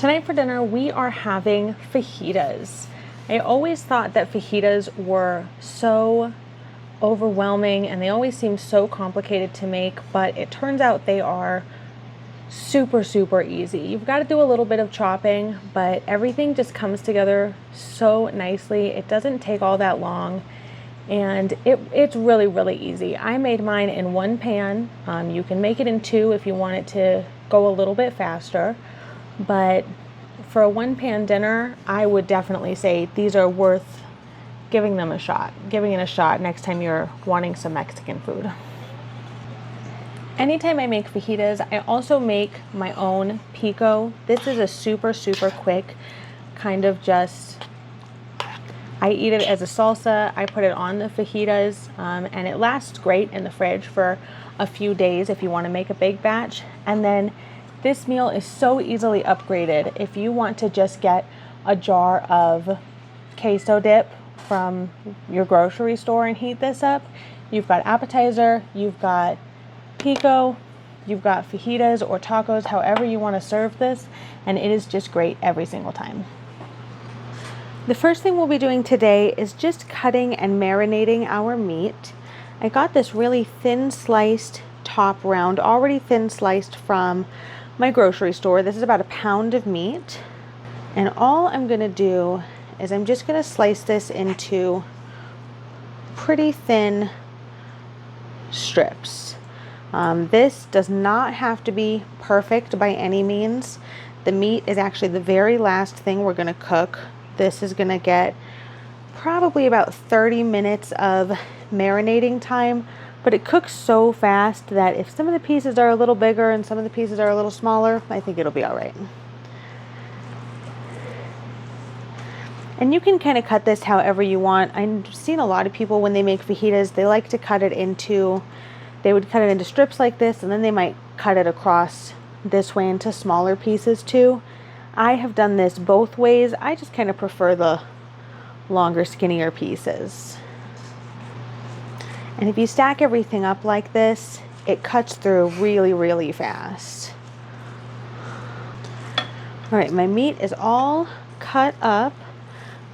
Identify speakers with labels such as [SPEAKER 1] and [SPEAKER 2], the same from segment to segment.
[SPEAKER 1] Tonight for dinner, we are having fajitas. I always thought that fajitas were so overwhelming and they always seem so complicated to make, but it turns out they are super, super easy. You've got to do a little bit of chopping, but everything just comes together so nicely. It doesn't take all that long, and it's really, really easy. I made mine in one pan. You can make it in two if you want it to go a little bit faster. But for a one-pan dinner, I would definitely say these are worth giving it a shot next time you're wanting some Mexican food. Anytime I make fajitas, I also make my own pico. This is a super, super quick kind of I eat it as a salsa. I put it on the fajitas, and it lasts great in the fridge for a few days if you want to make a big batch. And then this meal is so easily upgraded. If you want to just get a jar of queso dip from your grocery store and heat this up, you've got appetizer, you've got pico, you've got fajitas or tacos, however you want to serve this, and it is just great every single time. The first thing we'll be doing today is just cutting and marinating our meat. I got this really thin sliced top round, already thin sliced from my grocery store. This is about a pound of meat, and all I'm going to do is I'm just going to slice this into pretty thin strips. This does not have to be perfect by any means. The meat is actually the very last thing we're going to cook. This is going to get probably about 30 minutes of marinating time, but it cooks so fast that if some of the pieces are a little bigger and some of the pieces are a little smaller, I think it'll be all right. And you can kind of cut this however you want. I've seen a lot of people when they make fajitas, they like to cut it into, they would cut it into strips like this, and then they might cut it across this way into smaller pieces too. I have done this both ways. I just kind of prefer the longer, skinnier pieces. And if you stack everything up like this, it cuts through really, really fast. All right, my meat is all cut up.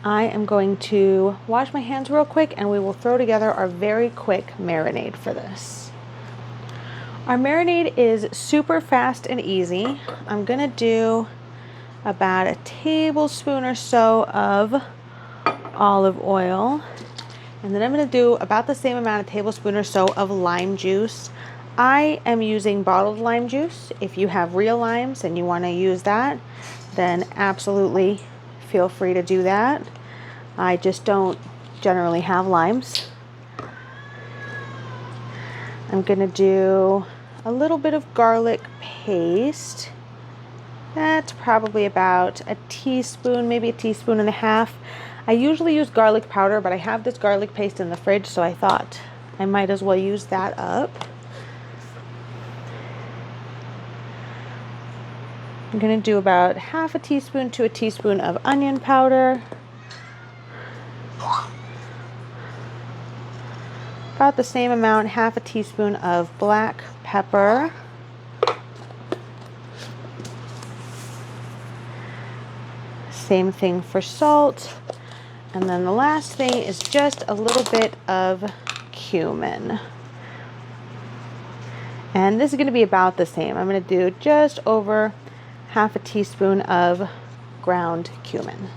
[SPEAKER 1] I am going to wash my hands real quick and we will throw together our very quick marinade for this. Our marinade is super fast and easy. I'm gonna do about a tablespoon or so of olive oil. And then I'm going to do about the same amount, a tablespoon or so of lime juice. I am using bottled lime juice. If you have real limes and you want to use that, then absolutely feel free to do that. I just don't generally have limes. I'm going to do a little bit of garlic paste. That's probably about a teaspoon, maybe a teaspoon and a half. I usually use garlic powder, but I have this garlic paste in the fridge, so I thought I might as well use that up. I'm going to do about half a teaspoon to a teaspoon of onion powder. About the same amount, half a teaspoon of black pepper. Same thing for salt. And then the last thing is just a little bit of cumin. And this is going to be about the same. I'm going to do just over half a teaspoon of ground cumin.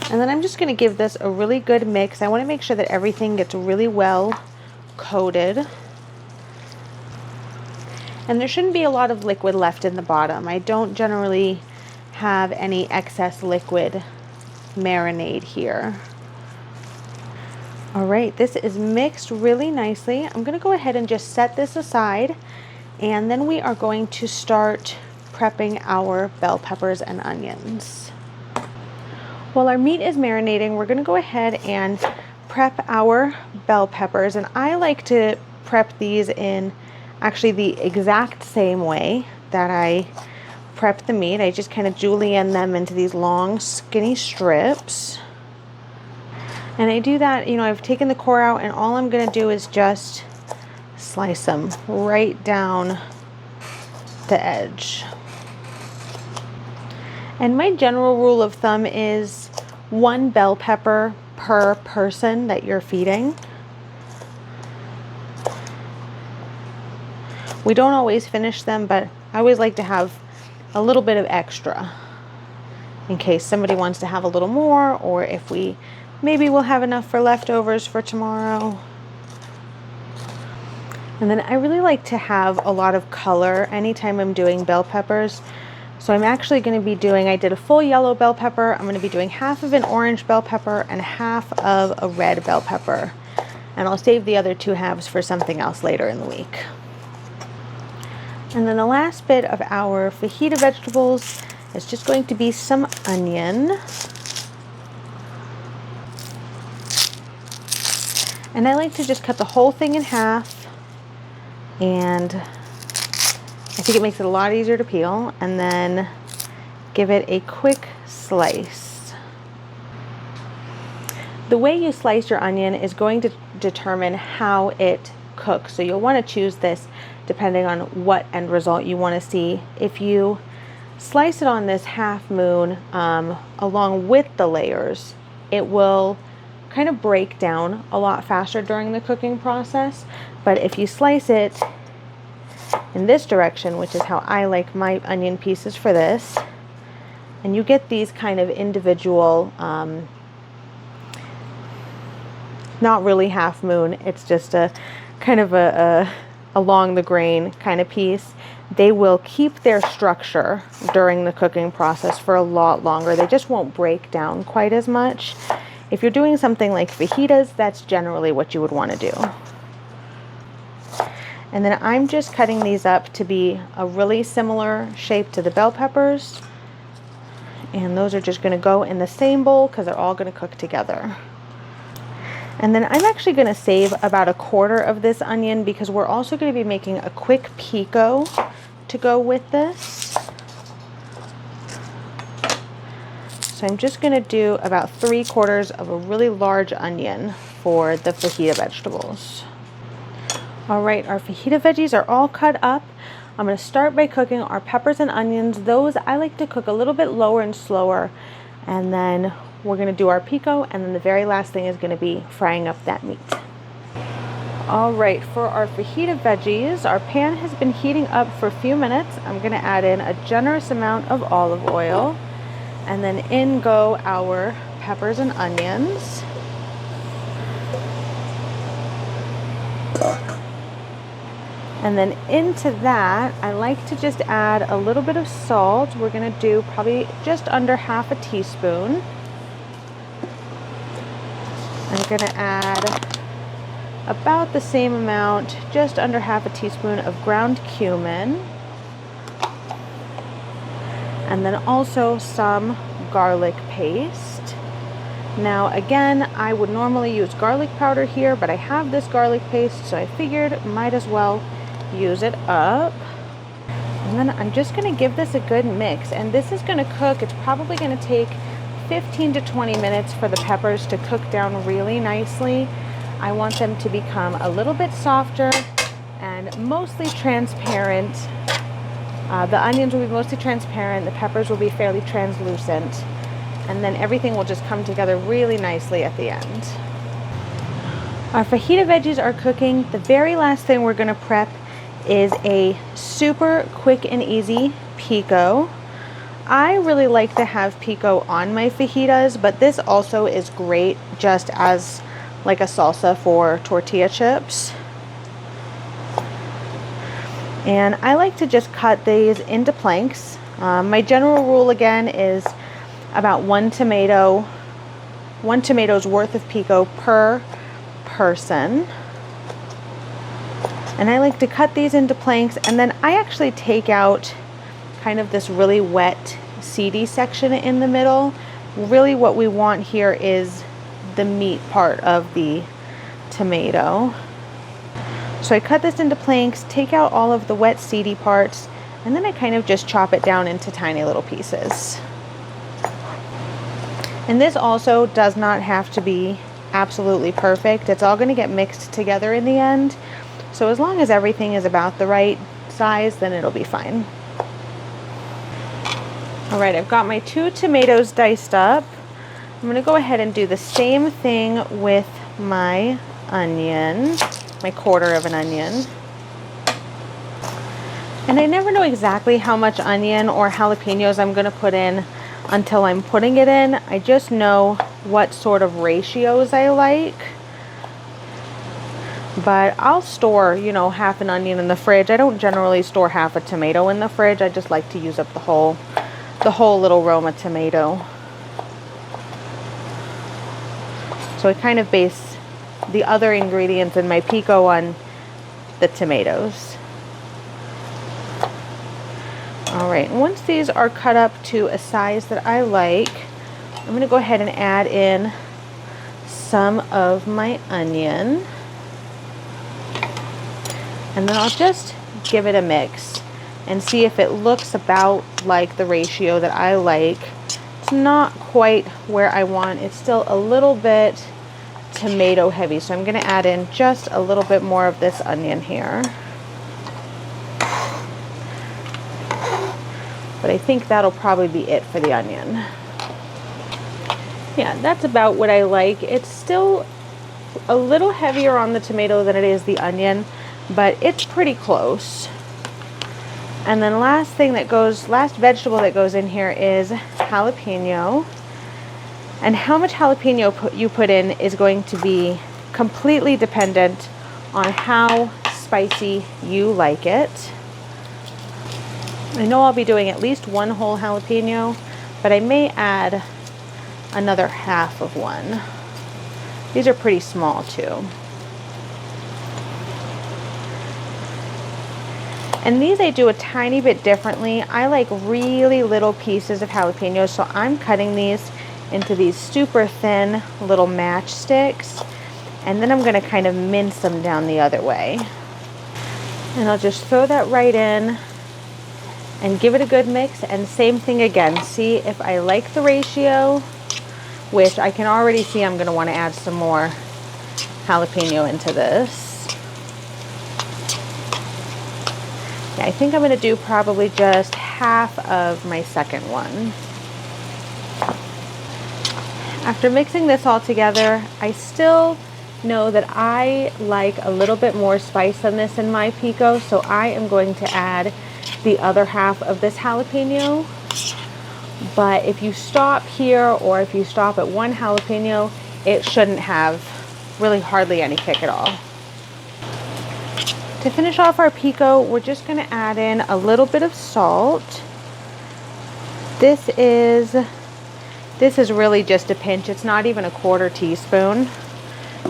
[SPEAKER 1] And then I'm just going to give this a really good mix. I want to make sure that everything gets really well coated. And there shouldn't be a lot of liquid left in the bottom. I don't generally have any excess liquid marinade here. All right, this is mixed really nicely. I'm going to go ahead and just set this aside, and then we are going to start prepping our bell peppers and onions. While our meat is marinating, we're going to go ahead and prep our bell peppers, and I like to prep these in actually the exact same way that I prep the meat. I just kind of julienne them into these long skinny strips, and I do that, I've taken the core out, and all I'm going to do is just slice them right down the edge. And my general rule of thumb is 1 bell pepper per person that you're feeding. We don't always finish them, but I always like to have a little bit of extra in case somebody wants to have a little more, or if maybe we'll have enough for leftovers for tomorrow. And then I really like to have a lot of color anytime I'm doing bell peppers. So I'm actually going to be doing, I did a full yellow bell pepper. I'm going to be doing half of an orange bell pepper and half of a red bell pepper. And I'll save the other 2 halves for something else later in the week. And then the last bit of our fajita vegetables is just going to be some onion. And I like to just cut the whole thing in half, and I think it makes it a lot easier to peel, and then give it a quick slice. The way you slice your onion is going to determine how it cooks. So you'll want to choose this depending on what end result you want to see. If you slice it on this half moon along with the layers, it will kind of break down a lot faster during the cooking process. But if you slice it in this direction, which is how I like my onion pieces for this, and you get these kind of individual, not really half moon, it's just a kind of a along the grain kind of piece, they will keep their structure during the cooking process for a lot longer. They just won't break down quite as much. If you're doing something like fajitas, that's generally what you would want to do. And then I'm just cutting these up to be a really similar shape to the bell peppers. And those are just going to go in the same bowl because they're all going to cook together. And then I'm actually going to save about 1/4 of this onion because we're also going to be making a quick pico to go with this. So I'm just going to do about 3/4 of a really large onion for the fajita vegetables. All right, our fajita veggies are all cut up. I'm going to start by cooking our peppers and onions. Those I like to cook a little bit lower and slower, and then we're going to do our pico, and then the very last thing is going to be frying up that meat. All right, for our fajita veggies, our pan has been heating up for a few minutes. I'm going to add in a generous amount of olive oil, and then in go our peppers and onions. And then into that, I like to just add a little bit of salt. We're going to do probably just under half a teaspoon. I'm going to add about the same amount, just under half a teaspoon of ground cumin. And then also some garlic paste. Now again, I would normally use garlic powder here, but I have this garlic paste, so I figured might as well use it up. And then I'm just going to give this a good mix, and this is going to cook. It's probably going to take 15 to 20 minutes for the peppers to cook down really nicely. I want them to become a little bit softer and mostly transparent. The onions will be mostly transparent, the peppers will be fairly translucent, and then everything will just come together really nicely at the end. Our fajita veggies are cooking. The very last thing we're going to prep is a super quick and easy pico. I really like to have pico on my fajitas, but this also is great just as like a salsa for tortilla chips. And I like to just cut these into planks. My general rule again is about one tomato's worth of pico per person. And I like to cut these into planks, and then I actually take out kind of this really wet, seedy section in the middle. Really what we want here is the meat part of the tomato. So I cut this into planks, take out all of the wet, seedy parts, and then I kind of just chop it down into tiny little pieces. And this also does not have to be absolutely perfect. It's all going to get mixed together in the end. So as long as everything is about the right size, then it'll be fine. All right, I've got my 2 tomatoes diced up. I'm gonna go ahead and do the same thing with my onion, my 1/4 of an onion. And I never know exactly how much onion or jalapenos I'm gonna put in until I'm putting it in. I just know what sort of ratios I like. But I'll store, you know, half an onion in the fridge. I don't generally store half a tomato in the fridge. I just like to use up the whole little Roma tomato. So I kind of base the other ingredients in my pico on the tomatoes. All right, and once these are cut up to a size that I like, I'm gonna go ahead and add in some of my onion. And then I'll just give it a mix and see if it looks about like the ratio that I like. It's not quite where I want. It's still a little bit tomato heavy, so I'm gonna add in just a little bit more of this onion here. But I think that'll probably be it for the onion. Yeah, that's about what I like. It's still a little heavier on the tomato than it is the onion, but it's pretty close. And then last vegetable that goes in here is jalapeno. And how much jalapeno you put in is going to be completely dependent on how spicy you like it. I know I'll be doing at least 1 whole jalapeno, but I may add another half of one. These are pretty small too. And these I do a tiny bit differently. I like really little pieces of jalapenos, so I'm cutting these into these super thin little matchsticks, and then I'm gonna kind of mince them down the other way. And I'll just throw that right in and give it a good mix, and same thing again. See if I like the ratio, which I can already see I'm gonna wanna add some more jalapeno into this. Yeah, I think I'm gonna do probably just half of my second one. After mixing this all together, I still know that I like a little bit more spice than this in my pico, so I am going to add the other half of this jalapeno. But if you stop here, or if you stop at 1 jalapeno, it shouldn't have really hardly any kick at all. To finish off our pico, we're just gonna add in a little bit of salt. This is really just a pinch. It's not even a 1/4 teaspoon.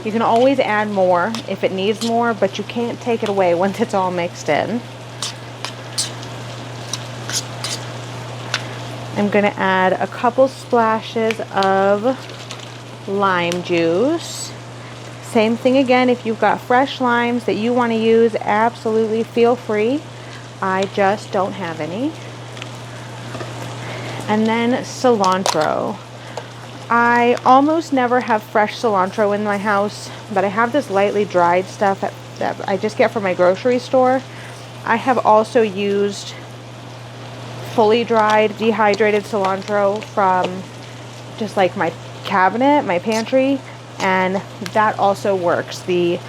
[SPEAKER 1] You can always add more if it needs more, but you can't take it away once it's all mixed in. I'm gonna add a couple splashes of lime juice. Same thing again, if you've got fresh limes that you want to use, absolutely feel free. I just don't have any. And then cilantro. I almost never have fresh cilantro in my house, but I have this lightly dried stuff that I just get from my grocery store. I have also used fully dried, dehydrated cilantro from just like my cabinet, my pantry, and that also works. The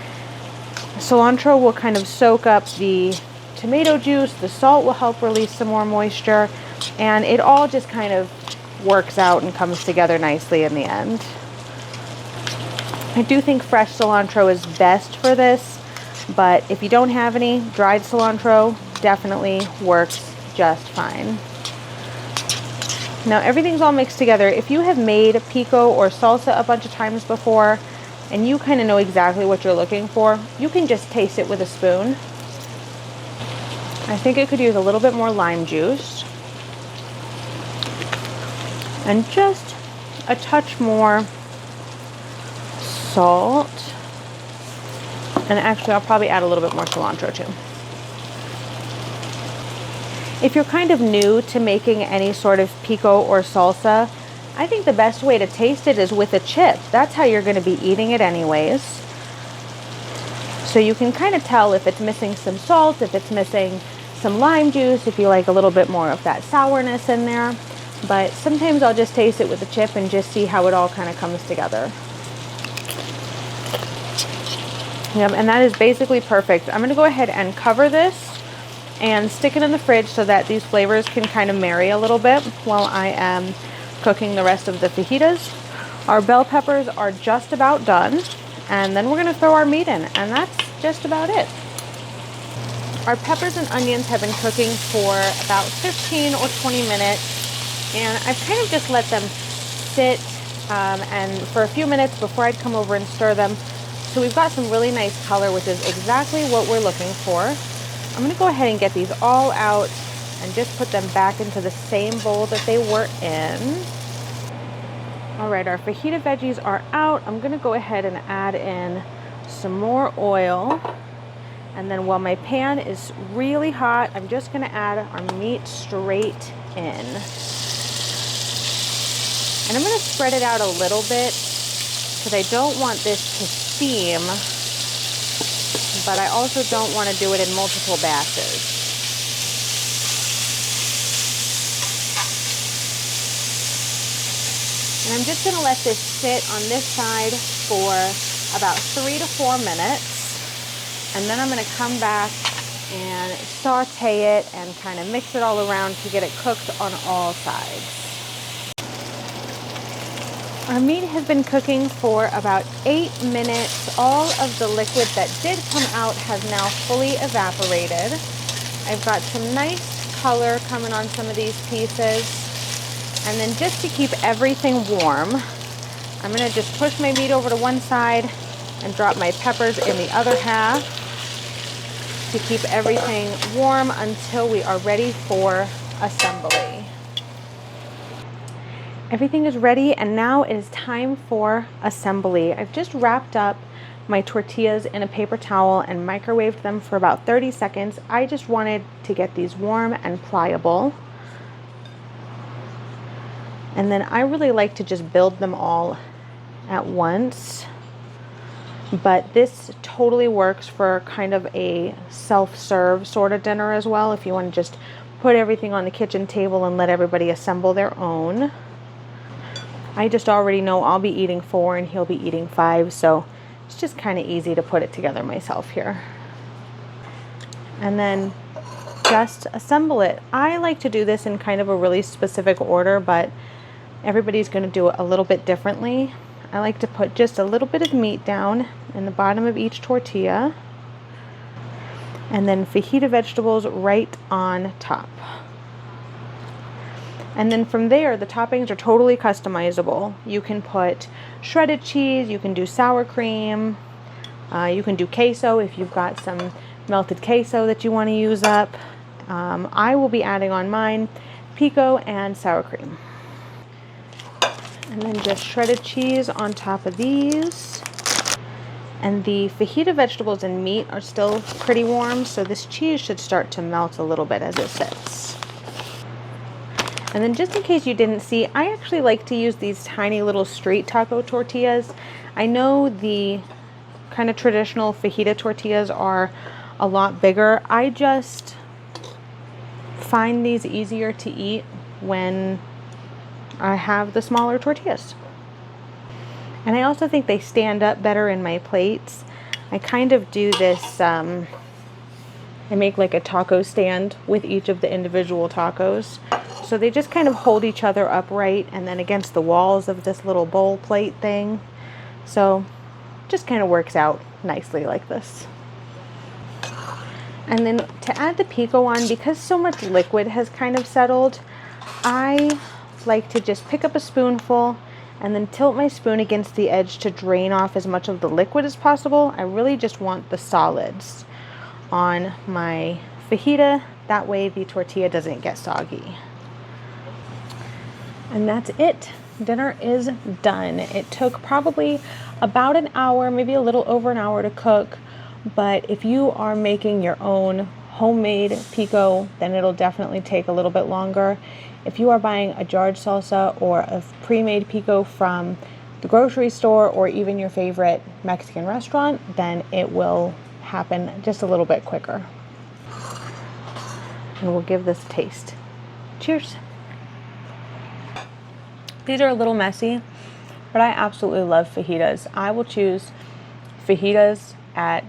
[SPEAKER 1] cilantro will kind of soak up the tomato juice, the salt will help release some more moisture, and it all just kind of works out and comes together nicely in the end. I do think fresh cilantro is best for this, but if you don't have any, dried cilantro definitely works just fine. Now everything's all mixed together. If you have made pico or salsa a bunch of times before and you kind of know exactly what you're looking for, you can just taste it with a spoon. I think it could use a little bit more lime juice and just a touch more salt. And actually I'll probably add a little bit more cilantro too. If you're kind of new to making any sort of pico or salsa, I think the best way to taste it is with a chip. That's how you're going to be eating it anyways. So you can kind of tell if it's missing some salt, if it's missing some lime juice, if you like a little bit more of that sourness in there. but sometimes I'll just taste it with a chip and just see how it all kind of comes together. Yep, and that is basically perfect. I'm gonna go ahead and cover this and stick it in the fridge so that these flavors can kind of marry a little bit while I am cooking the rest of the fajitas. Our bell peppers are just about done, and then we're gonna throw our meat in, and that's just about it. Our peppers and onions have been cooking for about 15 or 20 minutes, and I've kind of just let them sit and for a few minutes before I'd come over and stir them. So we've got some really nice color, which is exactly what we're looking for. I'm gonna go ahead and get these all out and just put them back into the same bowl that they were in. All right, our fajita veggies are out. I'm gonna go ahead and add in some more oil. And then while my pan is really hot, I'm just gonna add our meat straight in. And I'm gonna spread it out a little bit because I don't want this to steam, but I also don't want to do it in multiple batches. And I'm just going to let this sit on this side for about 3 to 4 minutes, and then I'm going to come back and saute it and kind of mix it all around to get it cooked on all sides. Our meat has been cooking for about 8 minutes. All of the liquid that did come out has now fully evaporated. I've got some nice color coming on some of these pieces. And then just to keep everything warm, I'm gonna just push my meat over to one side and drop my peppers in the other half to keep everything warm until we are ready for assembly. Everything is ready, and now it is time for assembly. I've just wrapped up my tortillas in a paper towel and microwaved them for about 30 seconds. I just wanted to get these warm and pliable. And then I really like to just build them all at once. But this totally works for kind of a self-serve sort of dinner as well, if you want to just put everything on the kitchen table and let everybody assemble their own. I just already know I'll be eating 4 and he'll be eating 5, so it's just kind of easy to put it together myself here. And then just assemble it. I like to do this in kind of a really specific order, but everybody's going to do it a little bit differently. I like to put just a little bit of meat down in the bottom of each tortilla, and then fajita vegetables right on top. And then from there, the toppings are totally customizable. You can put shredded cheese, you can do sour cream, you can do queso if you've got some melted queso that you want to use up. I will be adding on mine pico and sour cream. And then just shredded cheese on top of these. And the fajita vegetables and meat are still pretty warm, so this cheese should start to melt a little bit as it sits. And then just in case you didn't see, I actually like to use these tiny little street taco tortillas. I know the kind of traditional fajita tortillas are a lot bigger. I just find these easier to eat when I have the smaller tortillas. And I also think they stand up better in my plates. I kind of do this, I make like a taco stand with each of the individual tacos. So they just kind of hold each other upright and then against the walls of this little bowl plate thing. So just kind of works out nicely like this. And then to add the pico on, because so much liquid has kind of settled, I like to just pick up a spoonful and then tilt my spoon against the edge to drain off as much of the liquid as possible. I really just want the solids on my fajita. That way the tortilla doesn't get soggy. And that's it. Dinner is done. It took probably about an hour, maybe a little over an hour to cook. But if you are making your own homemade pico, then it'll definitely take a little bit longer. If you are buying a jarred salsa or a pre-made pico from the grocery store or even your favorite Mexican restaurant, then it will happen just a little bit quicker. And we'll give this a taste. Cheers. These are a little messy, but I absolutely love fajitas. I will choose fajitas at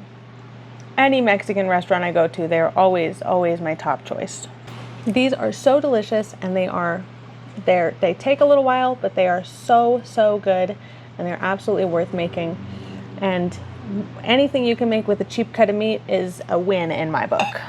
[SPEAKER 1] any Mexican restaurant I go to. They're always my top choice. These are so delicious, and they take a little while, but they are so good, and they're absolutely worth making. And anything you can make with a cheap cut of meat is a win in my book.